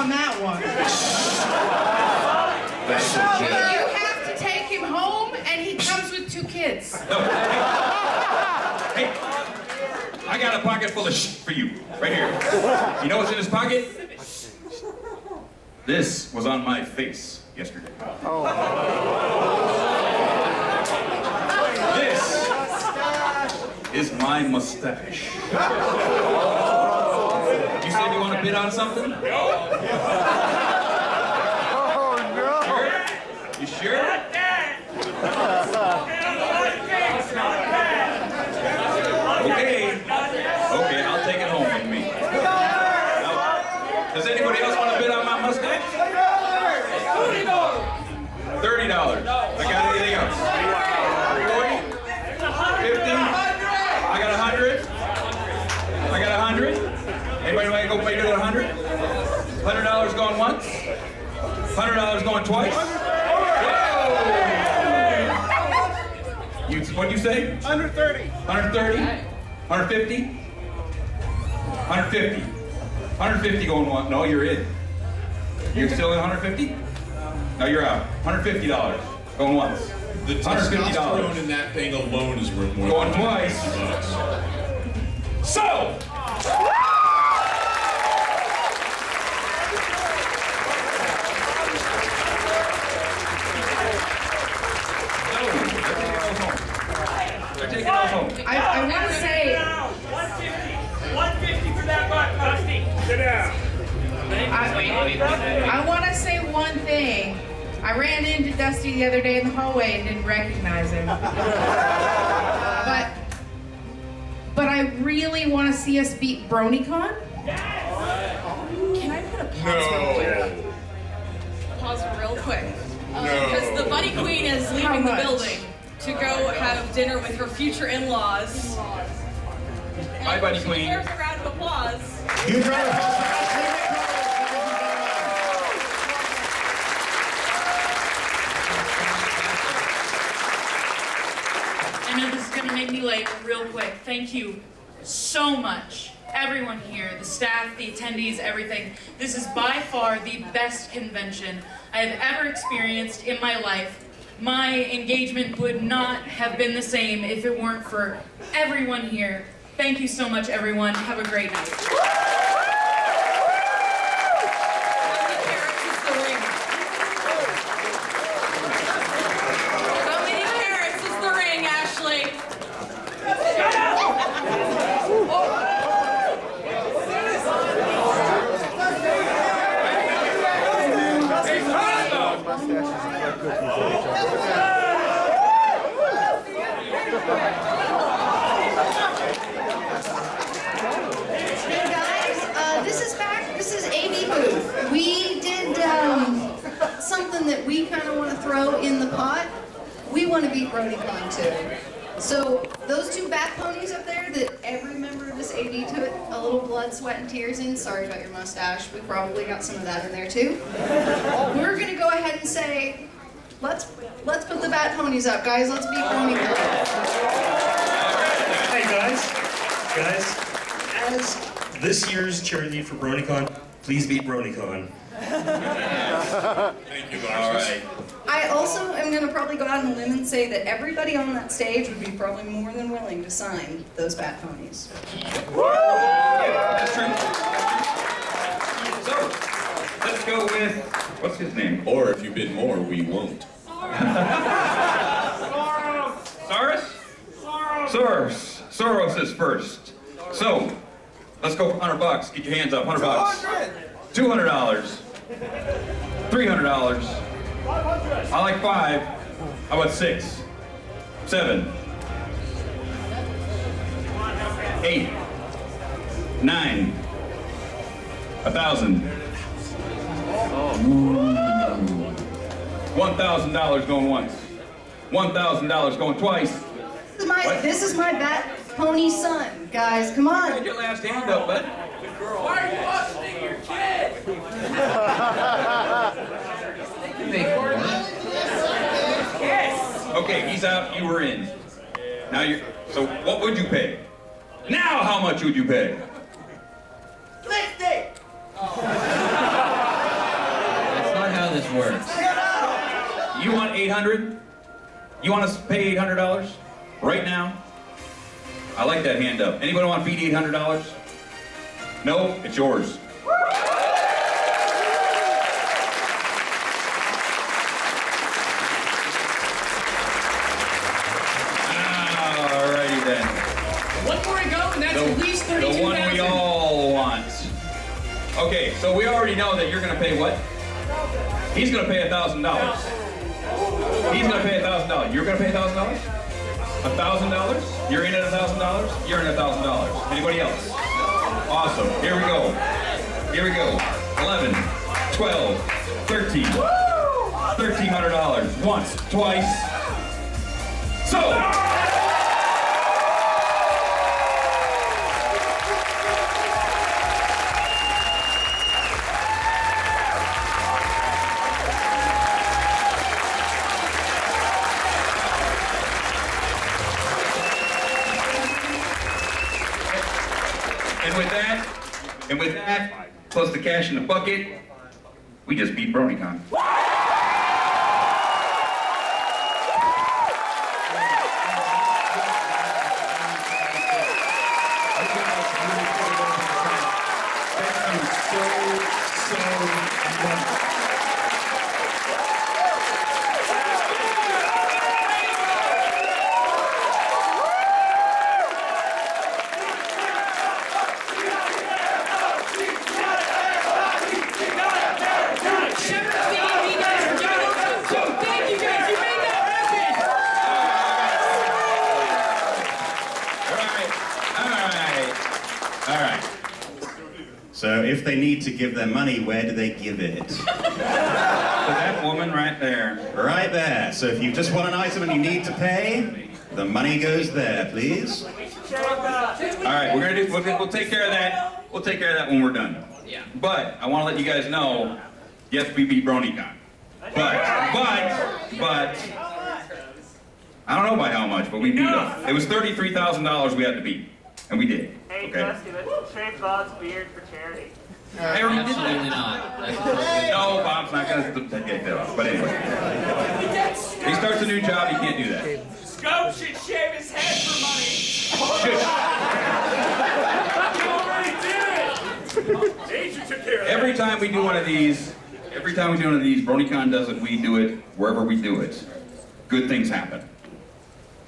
on that one. You have to take him home, and he comes with 2 kids. No. Hey, I got a pocket full of shit for you, right here. You know what's in this pocket? This was on my face yesterday. This is my mustache. You said you want to bid on something? No. You sure? Okay, I'll take it home with me. Now, does anybody else want to bid on my mustache? $30. I got anything else? 40? 50? I got 100? I got 100? Anybody want to go make it 100? $100 going once? $100 going twice? What'd you say? 130. 130? 150? 150. 150 going one. No, you're in. You're still in 150? No, you're out. $150 going once. The testosterone in that thing alone is worth more going than twice. $50. So! I want to say... 150 for that butt, Dusty. Sit down. I want to say one thing. I ran into Dusty the other day in the hallway and didn't recognize him. But I really want to see us beat BronyCon. Can I put a pause real quick? Pause real quick. Because the Bunny Queen is leaving the building to go have dinner with her future in-laws. Bye, Bunny Queen. Deserves a round of applause. Huge round of applause. I know this is going to make me late real quick. Thank you so much, everyone here, the staff, the attendees, everything. This is by far the best convention I have ever experienced in my life. My engagement would not have been the same if it weren't for everyone here. Thank you so much, everyone. Have a great night. How many carrots is the ring, Ashley? Something that we kind of want to throw in the pot. We want to beat BronyCon too. So those 2 bat ponies up there that every member of this AD took a little blood, sweat, and tears in. Sorry about your mustache. We probably got some of that in there too. We're gonna go ahead and say, let's put the bat ponies up, guys. Let's beat BronyCon. Hey guys, as this year's cheerlead for BronyCon, please beat BronyCon. Thank you, All right. I also am going to probably go out on a limb and say that everybody on that stage would be probably more than willing to sign those bat ponies. That's true. So, let's go with, what's his name? Or if you bid more, we won't. Soros? Soros is first. So, let's go $100. Get your hands up, $100. $200. $300. I like 5. How about 6? 7. 8. 9. 1,000. $1,000 going once. $1,000 going twice. This is my bat pony son, guys. Come on. Get your last hand up, bud. Why are you busting your kid? Okay, he's out, you were in. Now you're, so what would you pay? Now how much would you pay? 50! works. You want 800? You want us to pay $800 right now? I like that hand up. Anybody want to beat $800? No, it's yours. Alrighty then. One more to go, and that's at least 32,000. The one we all want. Okay, so we already know that you're going to pay what? He's going to pay $1,000. He's going to pay $1,000. You're going to pay $1,000? $1,000? You're in at $1,000? You're in at $1,000. Anybody else? Awesome. Here we go. Here we go. 11, 12, 13. $1,300. Once, twice. So. And with that, plus the cash in the bucket, we just beat BronyCon. So if they need to give their money, where do they give it? To that woman right there. Right there. So if you just want an item and you need to pay, the money goes there, please. All right, we'll take care of that. We'll take care of that when we're done. Yeah. But I want to let you guys know, yes, we beat BronyCon. But I don't know by how much, but we beat them. It was $33,000 we had to beat, and we did. Hey, Okay. Dusty, let's trade Bob's beard for charity. Absolutely not. No, Bob's not going to take that off. But anyway, he starts a new job. He can't do that. Scope should shave his head for money. He already did it. Agent took care of that. Every time we do one of these, BronyCon does it. We do it wherever we do it. Good things happen.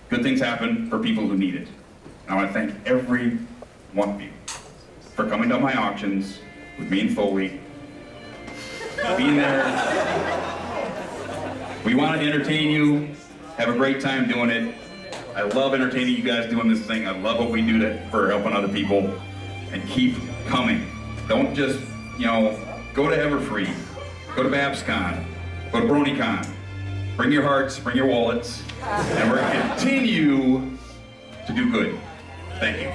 Good things happen for people who need it. I want to thank every one of you for coming to my auctions with me and Foley, being there. We want to entertain you, have a great time doing it. I love entertaining you guys doing this thing. I love what we do for helping other people, and keep coming. Don't just, go to Everfree, go to BabsCon, go to BronyCon. Bring your hearts, bring your wallets, and we're going to continue to do good. Thank you.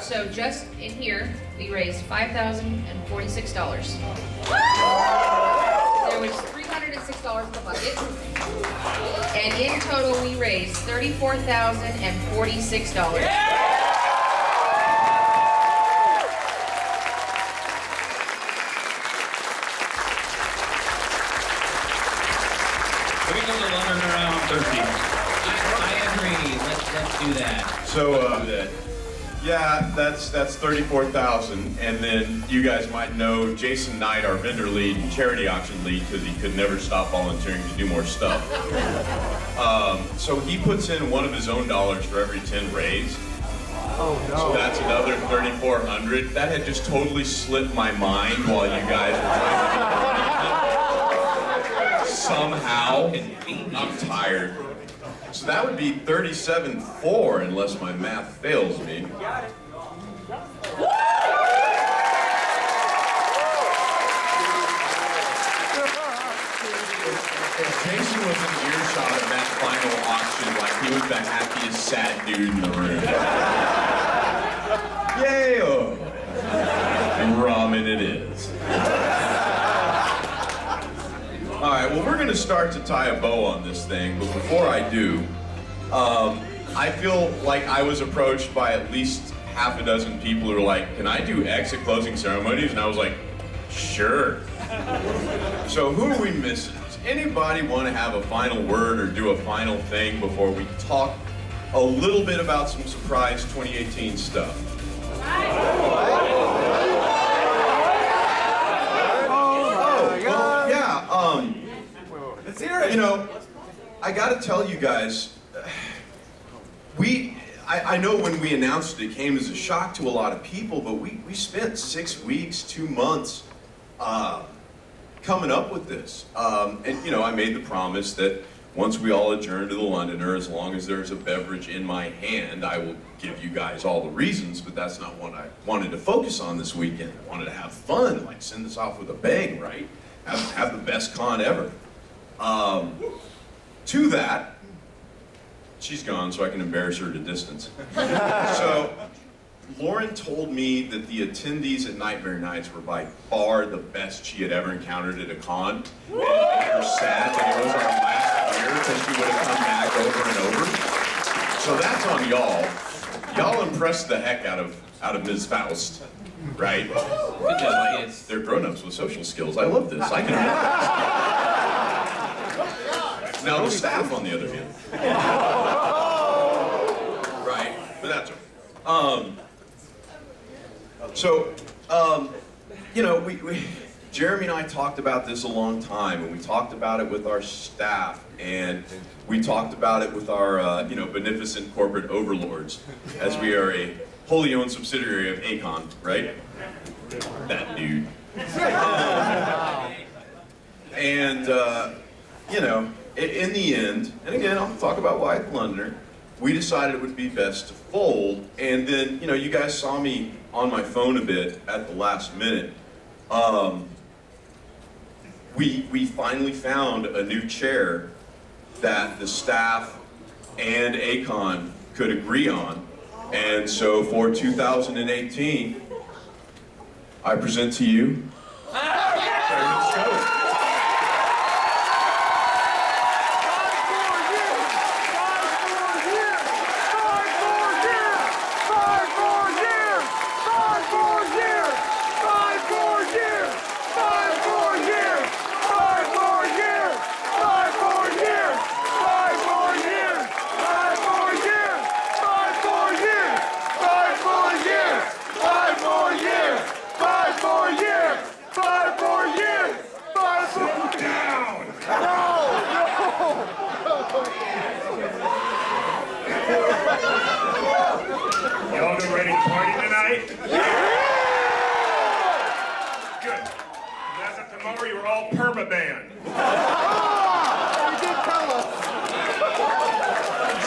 So just in here, we raised $5,046. There was $306 in the bucket. And in total, we raised $34,046. We go to London around 13. I agree. Let's do that. So, yeah, that's 34,000, and then you guys might know Jason Knight, our vendor lead and charity auction lead, because he could never stop volunteering to do more stuff. So he puts in one of his own dollars for every 10 raised. Oh no! So that's another 3,400. That had just totally slipped my mind while you guys were trying to somehow. I'm tired. So that would be 37.4 unless my math fails me. Got it. Jason was in earshot of that final auction like he was the happiest sad dude in the room. Yay! Oh. Ramen it is. All right, well, we're going to start to tie a bow on this thing, but before I do, I feel like I was approached by at least half a dozen people who were like, can I do X at closing ceremonies? And I was like, sure. So who are we missing? Does anybody want to have a final word or do a final thing before we talk a little bit about some surprise 2018 stuff? You know, I gotta tell you guys, I know when we announced it, it came as a shock to a lot of people, but we spent 6 weeks, 2 months coming up with this. And you know, I made the promise that once we all adjourn to the Londoner, as long as there's a beverage in my hand, I will give you guys all the reasons, but that's not what I wanted to focus on this weekend. I wanted to have fun, like send this off with a bang, right? Have the best con ever. To that, she's gone, so I can embarrass her at a distance. So, Lauren told me that the attendees at Nightmare Nights were by far the best she had ever encountered at a con. And it made her sad that it was our last year because she would have come back over and over. So that's on y'all. Y'all impressed the heck out of Ms. Faust, right? Because they're grown-ups with social skills. I love this. I can do this. Now the staff, on the other hand. Right, but that's okay. You know, Jeremy and I talked about this a long time, and we talked about it with our staff, and we talked about it with our, you know, beneficent corporate overlords, as we are a wholly owned subsidiary of Akon, right? That dude. And, you know, in the end, and again, I'll talk about why at the Londoner, we decided it would be best to fold, and then, you know, you guys saw me on my phone a bit at the last minute. We finally found a new chair that the staff and Akon could agree on, and so for 2018, I present to you Chairman Stowe. Y'all get ready to party tonight? Good. As of tomorrow, you're all perma-banned. You did tell us.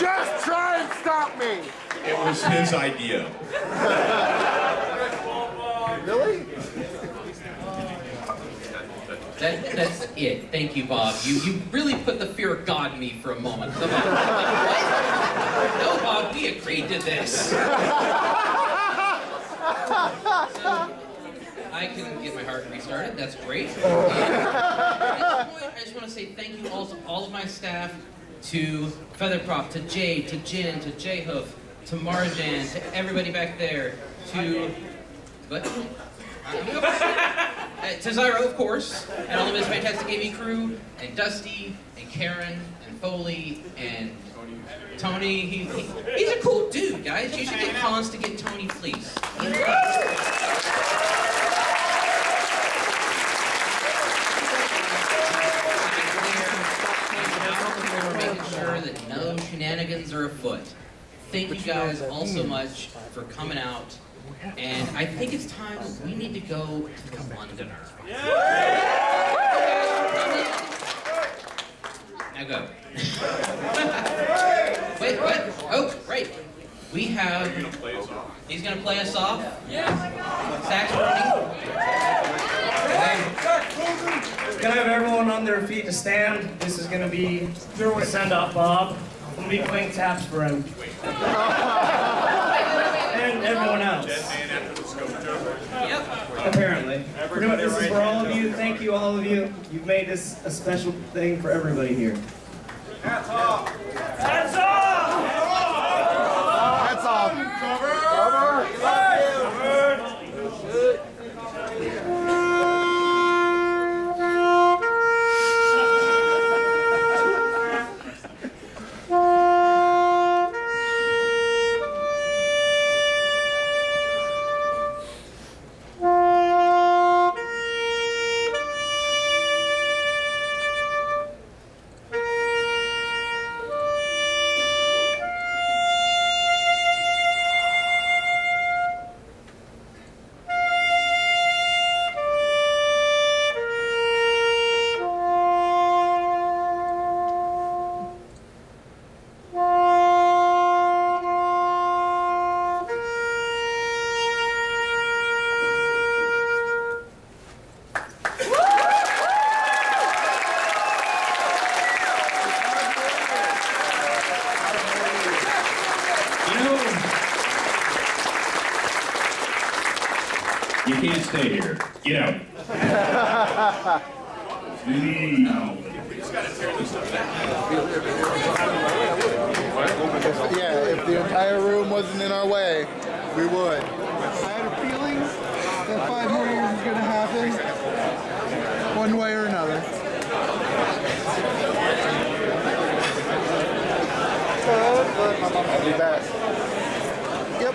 Just try and stop me. It was his idea. Really? That's it. Thank you, Bob. You really put the fear of God in me for a moment. I'm like, what? No, Bob, we agreed to this. So, I can get my heart restarted. That's great. And at this point, I just want to say thank you all to all of my staff, to Featherprop, to Jay, to Jen, to J-Hoof, to Marjan, to everybody back there, to... What? To Zyro, of course, and all of his fantastic AV crew, and Dusty, and Karen, and Foley, and Tony. He's a cool dude, guys. You should get cons to get Tony, please. Making sure that no shenanigans are afoot. Thank you guys all so much for coming out. And I think it's time we need to go to the Londoner. Now go. Wait, what? Oh, right. We have... He's going to play us off? Yeah. Saxophone. Can I have everyone on their feet to stand? This is going to be a send-off, Bob. We'll be playing taps for him. And everyone else. Apparently. This is for all of you. Thank you, all of you. You've made this a special thing for everybody here. Hats off! Hats off! Hats off! Cover! You can't stay here. Get out. Yeah, if the entire room wasn't in our way, we would. I had a feeling that 5 more years was going to happen, one way or another. I'll be back. Yep.